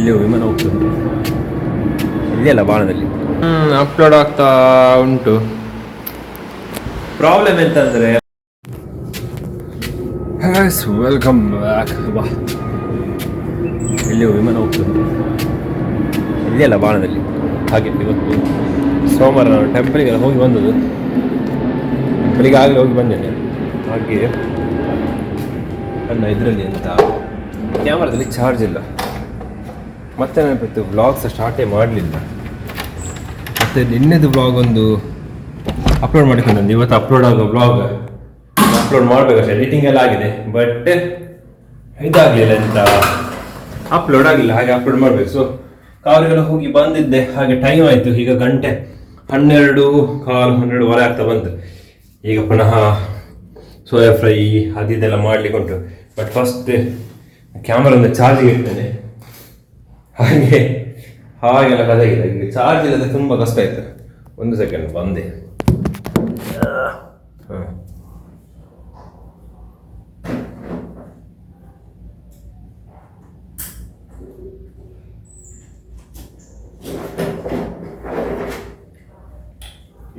ಎಲ್ಲಿ ವಿಮಾನ ಹೋಗ್ತದೆ ಇದೆಯಲ್ಲ ಬಾಣದಲ್ಲಿ ಅಪ್ಲೋಡ್ ಆಗ್ತಾ ಉಂಟು. ಪ್ರಾಬ್ಲಮ್ ಎಂತಂದರೆ ವೆಲ್ಕಮ್ ಬ್ಯಾಕ್. ಬಾ ಎಲ್ಲಿ ವಿಮಾನ ಹೋಗ್ತದೆ ಇದೆಯಲ್ಲ ಬಾಣದಲ್ಲಿ. ಹಾಗೆ ಇವತ್ತು ಸೋಮವಾರ ನಾನು ಟೆಂಪಲಿಗೆಲ್ಲ ಹೋಗಿ ಬಂದದ್ದು. ಟೆಂಪಲಿಗೆ ಆಗಲೇ ಹೋಗಿ ಬಂದೇನೆ. ಹಾಗೆ ನನ್ನ ಇದರಲ್ಲಿ ಅಂತ ಕ್ಯಾಮ್ರಾದಲ್ಲಿ ಚಾರ್ಜ್ ಇಲ್ಲ. ಮತ್ತೆ ನೆನಪಿತ್ತು ವ್ಲಾಗ್ಸ್ ಸ್ಟಾರ್ಟೇ ಮಾಡಲಿಲ್ಲ. ಮತ್ತು ನಿನ್ನೆದು ವ್ಲಾಗ್ ಒಂದು ಅಪ್ಲೋಡ್ ಮಾಡಿಕೊಂಡು ಇವತ್ತು ಅಪ್ಲೋಡ್ ಆಗೋ ವ್ಲಾಗ್ ಅಪ್ಲೋಡ್ ಮಾಡಬೇಕಷ್ಟೇ. ಎಡಿಟಿಂಗ್ ಎಲ್ಲ ಆಗಿದೆ ಬಟ್ ಇದಾಗಲಿಲ್ಲ ಅಂತ ಅಪ್ಲೋಡ್ ಆಗಿಲ್ಲ. ಹಾಗೆ ಅಪ್ಲೋಡ್ ಮಾಡಬೇಕು. ಸೊ ಕಾರಿಗೆಲ್ಲ ಹೋಗಿ ಬಂದಿದ್ದೆ. ಹಾಗೆ ಟೈಮ್ ಆಯಿತು. ಈಗ ಗಂಟೆ 12:15 ಆಗ್ತಾ ಬಂತು. ಈಗ ಪುನಃ ಸೋಯಾ ಫ್ರೈ ಅದಿದೆಲ್ಲ ಮಾಡಲಿಕ್ಕೆ ಉಂಟು. ಬಟ್ ಫಸ್ಟ್ ಕ್ಯಾಮ್ರಾ ಒಂದು ಚಾರ್ಜಿಗೆ ಇಡ್ತೇನೆ. ಹಾಗೆಲ್ಲ ಕದಾಗಿದೆ. ಈಗ ಚಾರ್ಜ್ ಇಲ್ಲದೆ ತುಂಬ ಕಷ್ಟ ಆಯಿತು. ಒಂದು ಸೆಕೆಂಡ್ ಬಂದೆ. ಹಾಂ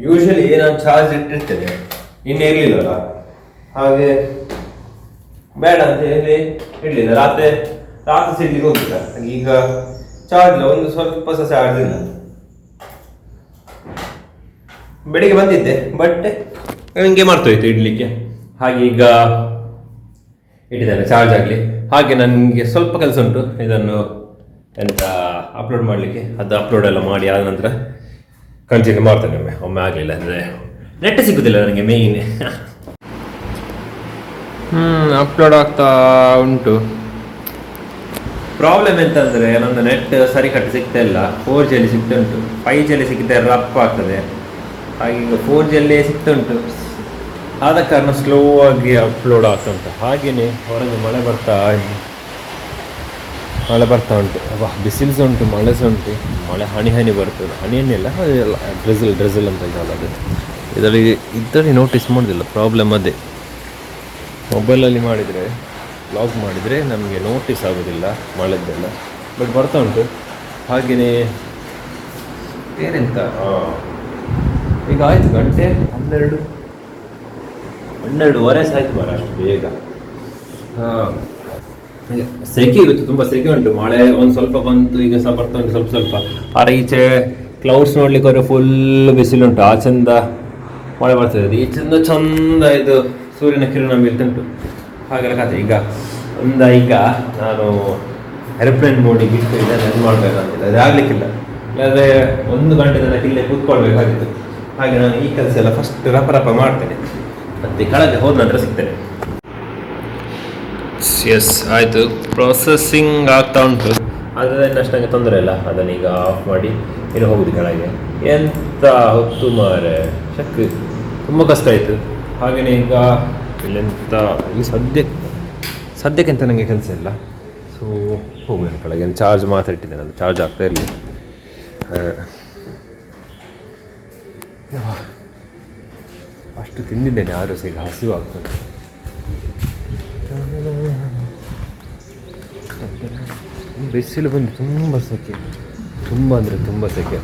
ಯೂಶಲಿ ನಾನು ಚಾರ್ಜ್ ಇಟ್ಟಿರ್ತೇನೆ, ಇನ್ನೇ ಇರಲಿಲ್ಲಲ್ಲ, ಹಾಗೆ ಬೇಡ ಅಂತ ಹೇಳಿ ಇರಲಿಲ್ಲ. ರಾತ್ರಿ ಸಿಡ್ಲಿಕ್ಕೆ ಹೋಗಿಲ್ಲ. ಈಗ ಚಾರ್ಜ್ ಇಲ್ಲ, ಒಂದು ಸ್ವಲ್ಪ ಸಹ ಚಾರ್ಜ್ ಇಲ್ಲ. ಬೆಳಿಗ್ಗೆ ಬಂದಿದ್ದೆ ಬಟ್ ನನಗೆ ಮರ್ತೋಯ್ತು ಇಡಲಿಕ್ಕೆ. ಹಾಗೆ ಈಗ ಇಟ್ಟಿದ್ದೇನೆ ಚಾರ್ಜ್ ಆಗಲಿ. ಹಾಗೆ ನನಗೆ ಸ್ವಲ್ಪ ಕೆಲಸ ಉಂಟು ಇದನ್ನು ಎಂತ ಅಪ್ಲೋಡ್ ಮಾಡಲಿಕ್ಕೆ. ಅದು ಅಪ್ಲೋಡ್ ಎಲ್ಲ ಮಾಡಿ ಆದ ನಂತರ ಕಂಟಿನ್ಯೂ ಮಾಡ್ತೇನೆ. ಒಮ್ಮೆ ಆಗಲಿಲ್ಲ ಅಂದರೆ ನೆಟ್ ಸಿಗೋದಿಲ್ಲ ನನಗೆ ಮೇಯ್ನ್. ಅಪ್ಲೋಡ್ ಆಗ್ತಾ ಉಂಟು. ಪ್ರಾಬ್ಲಮ್ ಎಂತಂದರೆ ನನ್ನ ನೆಟ್ ಸರಿ ಕಟ್ಟಿ ಸಿಗ್ತಾ ಇಲ್ಲ. 4G ಸಿಗ್ತಾ ಉಂಟು. 5G ಸಿಗ್ತಾ ರಫ್ ಆಗ್ತದೆ. ಹಾಗೆ ಈಗ 4G ಸಿಗ್ತಾ ಉಂಟು. ಆದ ಕಾರಣ ಸ್ಲೋ ಆಗಿ ಅಪ್ಲೋಡ್ ಆಗ್ತಾ ಉಂಟು. ಹಾಗೆಯೇ ಹೊರಗೆ ಮಳೆ ಬರ್ತಾ ಉಂಟು. ಬಿಸಿಲು ಸಹ ಉಂಟು, ಮಳೆ ಸಹ ಉಂಟು. ಮಳೆ ಹನಿ ಬರ್ತದೆ. ಹನಿಯನ್ನೆಲ್ಲ ಅದೆಲ್ಲ ಡ್ರೆಸಲ್ ಅಂತ ಇದ್ದಾವೆ. ಇದರಲ್ಲಿ ನೋಟಿಸ್ ಮಾಡೋದಿಲ್ಲ. ಪ್ರಾಬ್ಲಮ್ ಅದೇ. ಮೊಬೈಲಲ್ಲಿ ಮಾಡಿದರೆ ವ್ಲಾಗ್ ಮಾಡಿದರೆ ನಮಗೆ ನೋಟಿಸ್ ಆಗೋದಿಲ್ಲ ಮಳೆದ್ದೆಲ್ಲ. ಬಟ್ ಬರ್ತಾ ಉಂಟು. ಹಾಗೆಯೇ ಬೇರೆಂತ ಈಗ ಆಯಿತು ಗಂಟೆ 12:30 ಆಯಿತು ಬರ ಅಷ್ಟು ಬೇಗ. ಸೆಕೆ ಇರುತ್ತೆ, ತುಂಬ ಸೆಕೆ ಉಂಟು. ಮಳೆ ಒಂದು ಸ್ವಲ್ಪ ಬಂತು, ಈಗ ಸಹ ಬರ್ತಾ ಉಂಟು ಸ್ವಲ್ಪ. ಆದರೆ ಈಚೆ ಕ್ಲೌಡ್ಸ್ ನೋಡ್ಲಿಕ್ಕೆ ಹೋದರೆ ಫುಲ್ ಬಿಸಿಲುಂಟು. ಆಚೆಂದ ಮಳೆ ಬರ್ತದೆ, ಈಚೆಂದ ಚಂದ ಇದು ಸೂರ್ಯನ ಕಿರಣ ಬೀಳ್ತುಂಟು. ಹಾಗೆಲ್ಲ ಕತೆ. ಈಗ ನಾನು ಏರೋಪ್ಲೇನ್ ಮೋಡಿಗೆ ಇಟ್ಟು ಇದನ್ನು ಮಾಡಬೇಕಂತಿಲ್ಲ, ಅದು ಆಗಲಿಕ್ಕಿಲ್ಲ. ಇಲ್ಲಾಂದರೆ 1 ಗಂಟೆ ತನಕ ಇಲ್ಲೇ ಕೂತ್ಕೊಳ್ಬೇಕಾಗಿತ್ತು. ಹಾಗೆ ನಾನು ಈ ಕೆಲಸ ಎಲ್ಲ ಫಸ್ಟ್ ರಪ ಮಾಡ್ತೇನೆ, ಮತ್ತು ಕೆಳಗೆ ಹೋದ ನಂತರ ಸಿಗ್ತೇನೆ. ಎಸ್ ಆಯಿತು, ಪ್ರೊಸೆಸಿಂಗ್ ಆಗ್ತಾ ಉಂಟು. ಅದರಿಂದ ಅಷ್ಟಂಗೆ ತೊಂದರೆ ಇಲ್ಲ. ಅದನ್ನೀಗ ಆಫ್ ಮಾಡಿ ಇನ್ನು ಹೋಗುದು ಕೆಳಗೆ. ಎಂತ ಹೊತ್ತು ಮಾರೆ ಶಕ್ತಿ, ತುಂಬ ಕಷ್ಟ ಆಯಿತು. ಹಾಗೆಯೇ ಈಗ ಇಲ್ಲೆಂತ ಇಲ್ಲಿ ಸದ್ಯಕ್ಕೆಂತ ನನಗೆ ಕೆಲಸ ಇಲ್ಲ. ಸೊ ಹೋಗುವೇನೆ ಕೆಳಗೆ. ಚಾರ್ಜ್ ಮಾತ್ರ ಇಟ್ಟಿದ್ದೇನೆ, ಅದು ಚಾರ್ಜ್ ಆಗ್ತಾ ಇರಲಿ. ಅಷ್ಟು ತಿಂದಿದ್ದೇನೆ, ಆದರೂ ಸಹ ಈಗ ಹಸಿವು ಆಗ್ತದೆ. ಬಿಸಿಲು ಬಂದು ತುಂಬ ಸೆಕೆ, ತುಂಬ ಅಂದರೆ ತುಂಬ ಸೆಕೆ.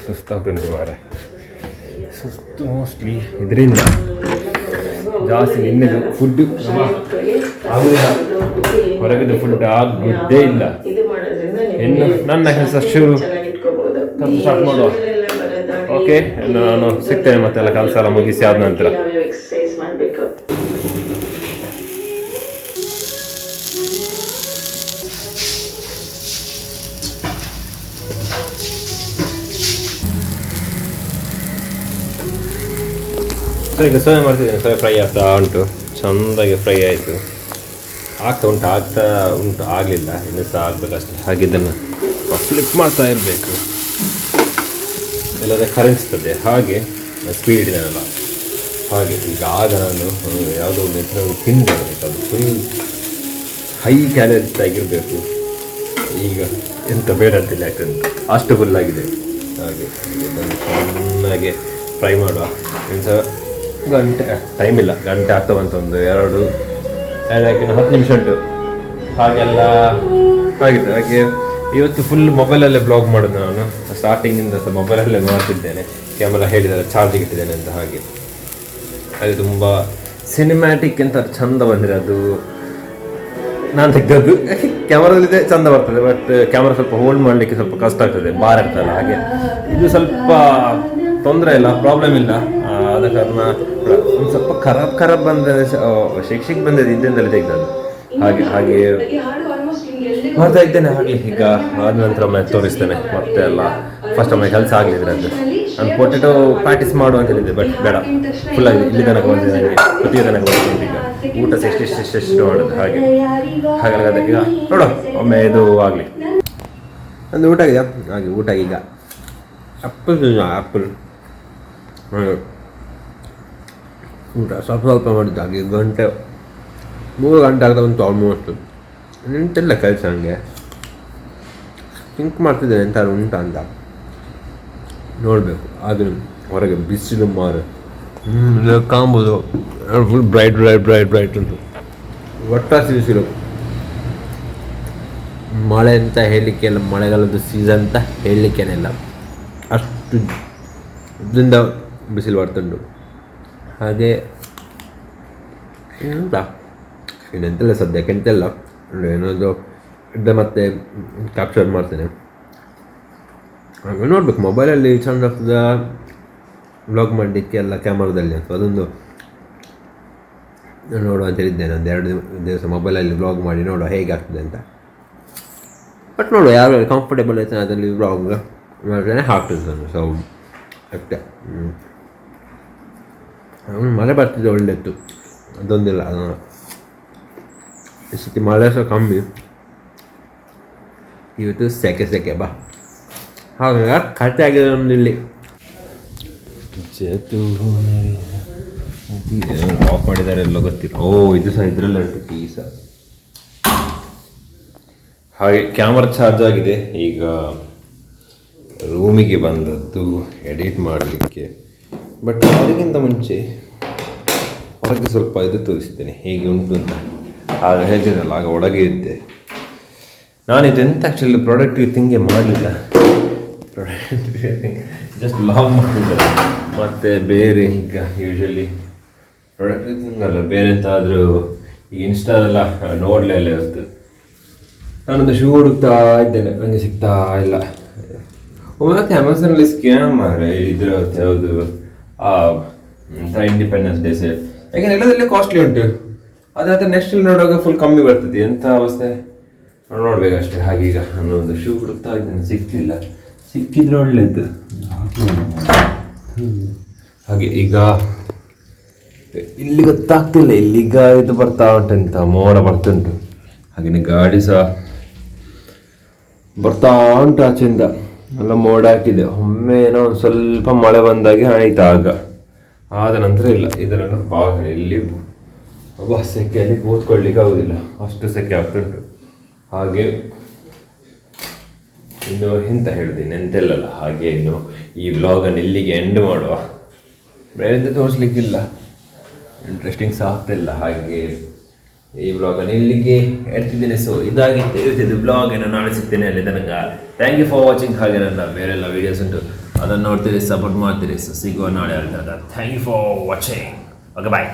ಸುಸ್ತಾಗ್ತದೆ ಮಾರೆ. ಸುಸ್ತು ಮೋಸ್ಟ್ಲಿ ಇದರಿಂದ ಜಾಸ್ತಿ. ನಿನ್ನೆದು ಫುಡ್ ಹೊರಗಿದ ಫುಡ್ ಆಗುದೇ ಇಲ್ಲ. ಇನ್ನು ನನ್ನ ಕೆಲಸ ಸ್ಟಾರ್ಟ್ ಮಾಡುವ. ಓಕೆ, ನಾನು ಸಿಗ್ತೇನೆ ಮತ್ತೆಲ್ಲ ಕೆಲಸ ಎಲ್ಲ ಮುಗಿಸಿ ಆದ ನಂತರ. ಈಗ ಸೋಯಾ ಮಾಡ್ತಿದ್ದೇನೆ. ಸೋಯಾ ಫ್ರೈ ಆಗ್ತಾ ಉಂಟು, ಚೆಂದಾಗಿ ಫ್ರೈ ಆಯಿತು. ಆಗ್ತಾ ಉಂಟು ಆಗಲಿಲ್ಲ, ಇನ್ನೂ ಸಹ ಆಗಬೇಕಷ್ಟೆ. ಹಾಗೆ ಇದನ್ನು ಫ್ಲಿಪ್ ಮಾಡ್ತಾ ಇರಬೇಕು, ಇಲ್ಲದೆ ಕರಗಿಸ್ತದೆ. ಹಾಗೆ ಸ್ಪೀಡ್ ಇಟ್ಟಿದ್ದಾನಲ್ಲ, ಹಾಗೆ ಈಗ ಆಗ ನಾನು ಯಾವುದೋ ಒಂದು ತಿಂಡಿ ಆಗಬೇಕು. ಅದು ಫುಲ್ ಹೈ ಕ್ಯಾಲರೀಸ್ ಆಗಿರಬೇಕು. ಈಗ ಎಂತ ಬೇಡ ಅಂತಿಲ್ಲ, ಯಾಕಂತ ಅಷ್ಟು ಫುಲ್ಲಾಗಿದೆ. ಹಾಗೆ ಇದನ್ನು ಚೆನ್ನಾಗಿ ಫ್ರೈ ಮಾಡುವ. ಇನ್ನು ಗಂಟೆ ಟೈಮ್ ಇಲ್ಲ, ಗಂಟೆ ಆಗ್ತಾ ಬಂತು, ಒಂದು 10 ನಿಮಿಷ ಉಂಟು. ಹಾಗೆಲ್ಲ ಆಗಿದೆ. ಹಾಗೆ ಇವತ್ತು ಫುಲ್ ಮೊಬೈಲಲ್ಲೇ ಬ್ಲಾಗ್ ಮಾಡೋದು ನಾನು. ಸ್ಟಾರ್ಟಿಂಗಿಂದ ಸಹ ಮೊಬೈಲಲ್ಲೇ ಮಾಡ್ತಿದ್ದೇನೆ. ಕ್ಯಾಮರಾ ಹೇಳಿದರೆ ಚಾರ್ಜಿಗೆ ಇಟ್ಟಿದ್ದೇನೆ ಅಂತ. ಹಾಗೆ ತುಂಬ ಸಿನಿಮ್ಯಾಟಿಕ್ ಅಂತ ಚಂದ ಬಂದಿದೆ. ಅದು ನಾನು ತೆಗೆದದ್ದು ಕ್ಯಾಮರಾದಲ್ಲಿದೆ, ಚಂದ ಬರ್ತದೆ. ಬಟ್ ಕ್ಯಾಮರಾ ಸ್ವಲ್ಪ ಹೋಲ್ಡ್ ಮಾಡಲಿಕ್ಕೆ ಸ್ವಲ್ಪ ಕಷ್ಟ ಆಗ್ತದೆ, ಬಾರ್ ಇರ್ತಲ್ಲ. ಹಾಗೆ ಇದು ಸ್ವಲ್ಪ ತೊಂದರೆ ಇಲ್ಲ, ಪ್ರಾಬ್ಲಮ್ ಇಲ್ಲ. ಆದ ಕಾರಣ ಒಂದು ಸ್ವಲ್ಪ ಖರಾಬ್ ಬಂದರೆ ಶಿಕ್ಷೆಗೆ ಬಂದಿದೆ, ಇದ್ದೆಂದಲ್ಲಿ ತೆಗೆದದ್ದು. ಹಾಗೆ ಮಾಡ್ತಾ ಇದ್ದೇನೆ. ಆಗಲಿ ಈಗ ಆದ ನಂತರ ಒಮ್ಮೆ ತೋರಿಸ್ತೇನೆ ಮತ್ತೆ ಎಲ್ಲ. ಫಸ್ಟ್ ಒಮ್ಮೆ ಕೆಲಸ ಆಗಲಿದ್ರೆ ಅದು ನಾನು ಪೊಟೆಟೋ ಪ್ರಾಕ್ಟೀಸ್ ಮಾಡು ಅಂತ ಹೇಳಿದ್ದೆ, ಬಟ್ ಬೇಡ, ಫುಲ್ ಆಗಿದೆ. ಇಲ್ಲಿ ತನಕ ಬಂದಿದೆ, ಪ್ರತಿ ತನಕ ಬಂದಿದೆ. ಈಗ ಊಟ ಎಷ್ಟು ಮಾಡೋದು ಹಾಗಾಗದೆ. ಈಗ ನೋಡು ಒಮ್ಮೆ ಇದು ಆಗಲಿ. ಒಂದು ಊಟ ಆಗಿದೆ. ಹಾಗೆ ಊಟ ಈಗ ಆ್ಯಪಲ್ ಊಟ ಸ್ವಲ್ಪ ಮಾಡಿದ್ದು. ಹಾಗೆ 3 ಗಂಟೆ ಆಗ್ತಾ ಬಂತು ಆಲ್ಮೋಸ್ಟ್. ನಿಂತಿಲ್ಲ ಕೆಲಸ, ಹಂಗೆ ಥಿಂಕ್ ಮಾಡ್ತಿದ್ದೇನೆ ಎಂತಾದ್ರು ಉಂಟಾ ಅಂತ. ನೋಡಬೇಕು. ಆದರೂ ಹೊರಗೆ ಬಿಸಿಲು ಮಾರು ಕಾಂಬುದು ಫುಲ್ ಬ್ರೈಟ್ ಉಂಟು. ಒಟ್ಟಾಸಿ ಬಿಸಿಲು. ಮಳೆ ಅಂತ ಹೇಳಲಿಕ್ಕೆ ಇಲ್ಲ, ಮಳೆಗಾಲದ ಸೀಸನ್ ಅಂತ ಹೇಳಲಿಕ್ಕೇನೆ ಇಲ್ಲ, ಅಷ್ಟು ಇದರಿಂದ ಬಿಸಿಲು ಬರ್ತುಂಟು. ಹಾಗೆ ಇನ್ನೆಂತೆಲ್ಲ ಸದ್ಯಕ್ಕೆ ಎಂತೆಲ್ಲ ಏನಾದರೂ ಇದ್ದ ಮತ್ತೆ ಕ್ಯಾಪ್ಚರ್ ಮಾಡ್ತೇನೆ. ಹಾಗೆ ನೋಡ್ಬೇಕು. ಮೊಬೈಲಲ್ಲಿ ಚಂದ ಆಗ್ತದ ವ್ಲಾಗ್ ಮಾಡಲಿಕ್ಕೆ ಎಲ್ಲ ಕ್ಯಾಮರಾದಲ್ಲಿ ಅಂತ, ಅದೊಂದು ನೋಡುವ ಅಂತ ಹೇಳಿದ್ದೇನೆ. ಒಂದು 2 ದಿವಸ ಮೊಬೈಲಲ್ಲಿ ವ್ಲಾಗ್ ಮಾಡಿ ನೋಡುವ ಹೇಗೆ ಆಗ್ತದೆ ಅಂತ. ಬಟ್ ನೋಡುವ ಯಾರು ಕಂಫರ್ಟೇಬಲ್ ಆಯ್ತಾನೆ ಅದರಲ್ಲಿ ವ್ಲಾಗ್ ಮಾಡಿದ್ರೆ ಹಾಕ್ತದೆ ನಾನು. ಸೊ ಅಷ್ಟೇ. ಮಳೆ ಬರ್ತಿದ್ದೆ, ಒಳ್ಳೆಯಿತ್ತು. ಅದೊಂದಿಲ್ಲ, ಈ ಸತಿ ಮಳೆ ಸಹ ಕಮ್ಮಿ. ಇವತ್ತು ಸೆಕೆ ಬಾ. ಹಾಗಾಗಿ ಕತೆ ಆಗಿದೆ ನಮ್ದು ಇಲ್ಲಿ. ಆಫ್ ಮಾಡಿದ್ದಾರೆ ಎಲ್ಲ ಗೊತ್ತಿಲ್ಲ. ಇದು ಸಹ ಇದರಲ್ಲೇ ಉಂಟು ಪೀಸ. ಹಾಗೆ ಕ್ಯಾಮರಾ ಚಾರ್ಜ್ ಆಗಿದೆ. ಈಗ ರೂಮಿಗೆ ಬಂದದ್ದು ಎಡಿಟ್ ಮಾಡಲಿಕ್ಕೆ. ಬಟ್ ಅದಕ್ಕಿಂತ ಮುಂಚೆ ಹೊರಗೆ ಸ್ವಲ್ಪ ಇದು ತೋರಿಸ್ತೇನೆ ಹೇಗೆ ಉಂಟು ಅಂತ. ಆಗ ಹೇಳ್ತಿದ್ದಲ್ಲ, ಆಗ ಒಳಗೆ ಇದ್ದೆ ನಾನು. ಇದೆಂತ ಆ್ಯಕ್ಚುಲಿ ಪ್ರಾಡಕ್ಟ್ ಥಿಂಗೇ ಮಾಡಲಿಲ್ಲ. ಜಸ್ಟ್ ಲಾಗ್ ಮಾಡಿದ್ದಾರೆ. ಮತ್ತು ಬೇರೆ ಈಗ ಯೂಶ್ವಲಿ ಪ್ರಾಡಕ್ಟ್ ಥಿಂಗ್ ಅಲ್ಲ, ಬೇರೆ ಎಂತಾದರೂ ಈಗ ಇನ್ಸ್ಟಾದೆಲ್ಲ ನೋಡಲೇ ಇರ್ತದೆ. ನಾನೊಂದು ಶೂ ಹುಡುಕ್ತಾ ಇದ್ದೇನೆ, ನನಗೆ ಸಿಗ್ತಾ ಇಲ್ಲ. ಮತ್ತೆ ಅಮೆಝಾನಲ್ಲಿ ಸ್ಕ್ಯಾಮ್ ಮಾರೆ ಇದ್ರ ಯಾವುದು ಇಂಡಿಪೆಂಡೆನ್ಸ್ ಡೇ ಸೇಲ್. ಯಾಕೆಂದ್ರೆ ಎಲ್ಲದಲ್ಲೇ ಕಾಸ್ಟ್ಲಿ ಉಂಟು. ಅದಾದ ನೆಕ್ಸ್ಟ್ ಇಲ್ಲಿ ನೋಡುವಾಗ ಫುಲ್ ಕಮ್ಮಿ ಬರ್ತದೆ. ಎಂಥ ಅವಸ್ಥೆ ನೋಡ್ಬೇಕಷ್ಟೇ. ಹಾಗೀಗ ನಾನು ಒಂದು ಶೂ ಹುಡುಕ್ತಾ ಇದ್ದೇನೆ, ಸಿಕ್ಕಿಲ್ಲ. ಸಿಕ್ಕಿದ್ರೆ ಒಳ್ಳೇದು. ಹಾಗೆ ಈಗ ಇಲ್ಲಿ ಗೊತ್ತಾಗ್ತಿಲ್ಲ, ಇಲ್ಲಿಗ ಇದು ಬರ್ತಾ ಉಂಟಂತ, ಮೋಡ ಬರ್ತುಂಟು. ಹಾಗೆಯೇ ಗಾಡಿ ಸಹ ಬರ್ತಾ ಉಂಟು ಆಚೆಯಿಂದ. ಎಲ್ಲ ಮೋಡ ಹಾಕಿದೆ. ಒಮ್ಮೆ ಏನೋ ಒಂದು ಸ್ವಲ್ಪ ಮಳೆ ಬಂದಾಗೆ ಆಯ್ತು. ಆದ ನಂತರ ಇಲ್ಲ. ಇದರನ್ನು ಇಲ್ಲಿ ಸೆಕೆಯಲ್ಲಿ ಕೂತ್ಕೊಳ್ಳಿಕ್ಕೆ ಆಗುದಿಲ್ಲ, ಅಷ್ಟು ಸೆಕೆ ಆಗ್ತುಂಟು. ಹಾಗೆ ಇನ್ನು ಎಂತ ಹೇಳಿದ್ದೀನಿ ಎಂತೆಲ್ಲ. ಹಾಗೆ ಇನ್ನು ಈ ವ್ಲಾಗನ್ನು ಇಲ್ಲಿಗೆ ಎಂಡ್ ಮಾಡುವ. ಬೇರೆ ತೋರಿಸ್ಲಿಕ್ಕಿಲ್ಲ, ಇಂಟ್ರೆಸ್ಟಿಂಗ್ ಸಹ ಆಗ್ತಿಲ್ಲ. ಹಾಗೆ ಈ ವ್ಲಾಗನ್ನು ಇಲ್ಲಿಗೆ ಎಡ್ತಿದ್ದೇನೆ. ಸೊ ಇದಾಗಿತ್ತು ಬ್ಲಾಗ್. ಏನೋ ನಾಳೆ ಸಿಗ್ತೇನೆ ಅಲ್ಲಿ ತನಕ. Thank you for watching. ಹಾಗೆ ನನ್ನ ಬೇರೆಲ್ಲ ವೀಡಿಯೋಸ್ ಉಂಟು, ಅದನ್ನು ನೋಡ್ತೀರಿ, ಸಪೋರ್ಟ್ ಮಾಡ್ತೀರಿ. ಸೊ ಸಿಗುವ ನಾಳೆ. Thank you for watching. Okay, bye.